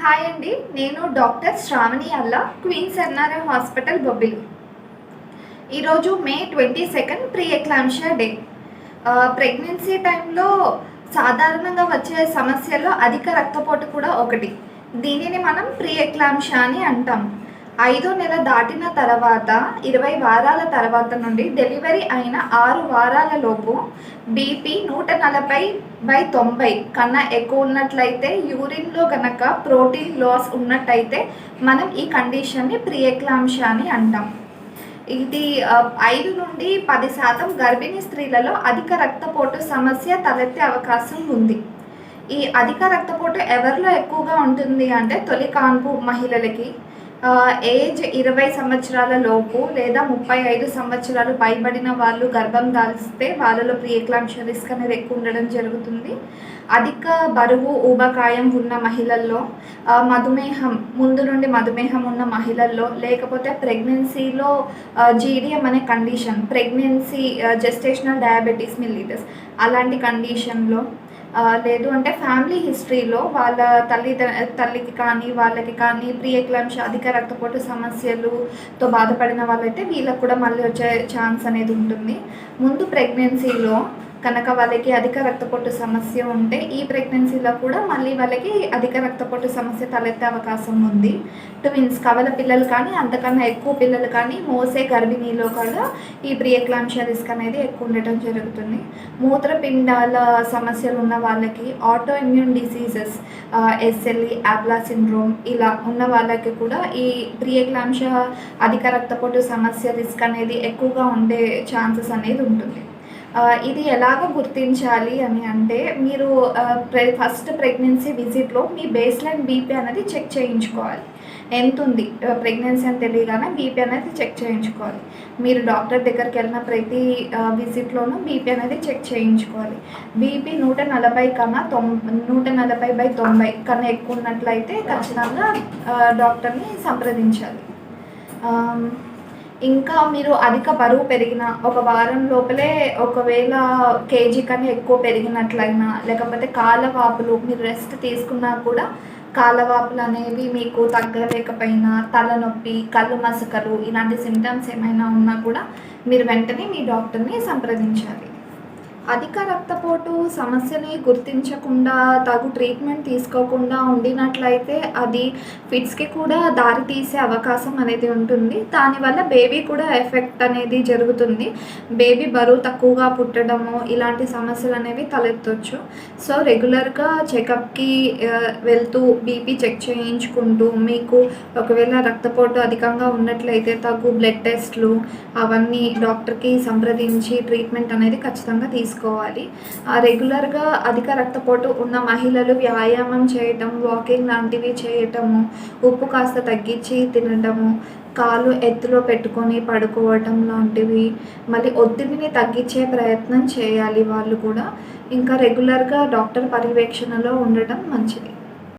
Hi అండి, నేను doctor Shravani అల్లా, queens NRI hospital Bobbili. ఈరోజు మే 22 ప్రీ ఎక్లాంషియా డే. ప్రెగ్నెన్సీ టైంలో సాధారణంగా వచ్చే సమస్యల్లో అధిక రక్తపోటు కూడా ఒకటి. దీనిని మనం ప్రీ ఎక్లాంషియా అని అంటాం. 5వ నెల దాటిన తర్వాత 20 వారాల తర్వాత నుండి డెలివరీ అయిన 6 వారాల లోపు బీపీ 140/90 కన్నా ఎక్కువ ఉన్నట్లయితే, యూరిన్లో కనుక ప్రోటీన్ లాస్ ఉన్నట్టయితే మనం ఈ కండిషన్ని ప్రీ ఎక్లాంషియా అని అంటాం. ఇది 5 నుండి 10% గర్భిణీ స్త్రీలలో అధిక రక్తపోటు సమస్య తలెత్తే అవకాశం ఉంది. ఈ అధిక రక్తపోటు ఎవరిలో ఎక్కువగా ఉంటుంది అంటే తొలి కాన్పు మహిళలకి, ఏజ్ 20 సంవత్సరాల లోపు లేదా 35 సంవత్సరాలు పైబడిన వాళ్ళు గర్భం దాల్స్తే వాళ్ళలో ప్రీ ఎక్లాంషియా రిస్క్ అనేది ఎక్కువ ఉండడం జరుగుతుంది. అధిక బరువు ఊబకాయం ఉన్న మహిళల్లో, మధుమేహం ముందు నుండి మధుమేహం ఉన్న మహిళల్లో, లేకపోతే ప్రెగ్నెన్సీలో జీడిఎం అనే condition, pregnancy gestational diabetes mellitus అలాంటి కండిషన్లో, లేదు అంటే ఫ్యామిలీ హిస్టరీలో వాళ్ళ తల్లికి కానీ వాళ్ళకి కానీ ప్రీ ఎక్లాంషియా అధిక రక్తపోటు సమస్యలతో బాధపడిన వాళ్ళైతే వీళ్ళకి కూడా మళ్ళీ వచ్చే ఛాన్స్ అనేది ఉంటుంది. ముందు ప్రెగ్నెన్సీలో కనుక వాళ్ళకి అధిక రక్తపోటు సమస్య ఉంటే ఈ ప్రెగ్నెన్సీలో కూడా మళ్ళీ వాళ్ళకి అధిక రక్తపోటు సమస్య తలెత్తే అవకాశం ఉంది. ట్విన్స్ కవల పిల్లలు కానీ అంతకన్నా ఎక్కువ పిల్లలు కానీ మోసే గర్భిణీలో కూడా ఈ ప్రీ ఎక్లాంషియా రిస్క్ అనేది ఎక్కువ ఉండటం జరుగుతుంది. మూత్రపిండాల సమస్యలు ఉన్న వాళ్ళకి, auto immune diseases, SLE, APLA syndrome ఇలా ఉన్న వాళ్ళకి కూడా ఈ ప్రీ ఎక్లాంషియా అధిక రక్తపోటు సమస్య రిస్క్ అనేది ఎక్కువగా ఉండే ఛాన్సెస్ అనేది ఉంటుంది. ఇది ఎలాగ గుర్తించాలి అని అంటే, మీరు ఫస్ట్ ప్రెగ్నెన్సీ విజిట్లో మీ బేస్ లైన్ బీపీ అనేది చెక్ చేయించుకోవాలి. ఎంత ఉంది ప్రెగ్నెన్సీ అని తెలియగానే బీపీ అనేది చెక్ చేయించుకోవాలి. మీరు డాక్టర్ దగ్గరికి వెళ్ళిన ప్రతి విజిట్లోనూ బీపీ అనేది చెక్ చేయించుకోవాలి. బీపీ 140 కన్నా 140/90 కన్నా ఎక్కువ ఉన్నట్లయితే ఖచ్చితంగా డాక్టర్ని సంప్రదించాలి. ఇంకా మీరు అధిక బరువు పెరిగిన ఒక వారం లోపలే ఒకవేళ కేజీ కన్నా ఎక్కువ పెరిగినట్లయినా, లేకపోతే కాళ్ళవాపులు మీరు రెస్ట్ తీసుకున్నా కూడా కాళ్ళవాపులు అనేవి మీకు తగ్గలేకపోయినా, తలనొప్పి, కళ్ళు మసకలు ఇలాంటి సిమ్టమ్స్ ఏమైనా ఉన్నా కూడా మీరు వెంటనే మీ డాక్టర్ని సంప్రదించాలి. అధిక రక్తపోటు సమస్యని గుర్తించకుండా తగు ట్రీట్మెంట్ తీసుకోకుండా ఉండినట్లయితే అది ఫిట్స్కి కూడా దారి తీసే అవకాశం అనేది ఉంటుంది. దానివల్ల బేబీ కూడా ఎఫెక్ట్ అనేది జరుగుతుంది. బేబీ బరువు తక్కువగా పుట్టడము ఇలాంటి సమస్యలు అనేవి తలెత్తవచ్చు. సో రెగ్యులర్గా చెకప్కి వెళ్తూ బీపీ చెక్ చేయించుకుంటూ, మీకు ఒకవేళ రక్తపోటు అధికంగా ఉన్నట్లయితే తగు బ్లడ్ టెస్ట్లు అవన్నీ డాక్టర్కి సంప్రదించి ట్రీట్మెంట్ అనేది ఖచ్చితంగా తీసుకోవాలి. రెగ్యులర్గా అధిక రక్తపోటు ఉన్న మహిళలు వ్యాయామం చేయటం, వాకింగ్ లాంటివి చేయటము, ఉప్పు కాస్త తగ్గించి తినటము, కాలు ఎత్తులో పెట్టుకొని పడుకోవటం లాంటివి, మళ్ళీ ఒత్తిడిని తగ్గించే ప్రయత్నం చేయాలి వాళ్ళు కూడా. ఇంకా రెగ్యులర్గా డాక్టర్ పర్యవేక్షణలో ఉండటం మంచిది.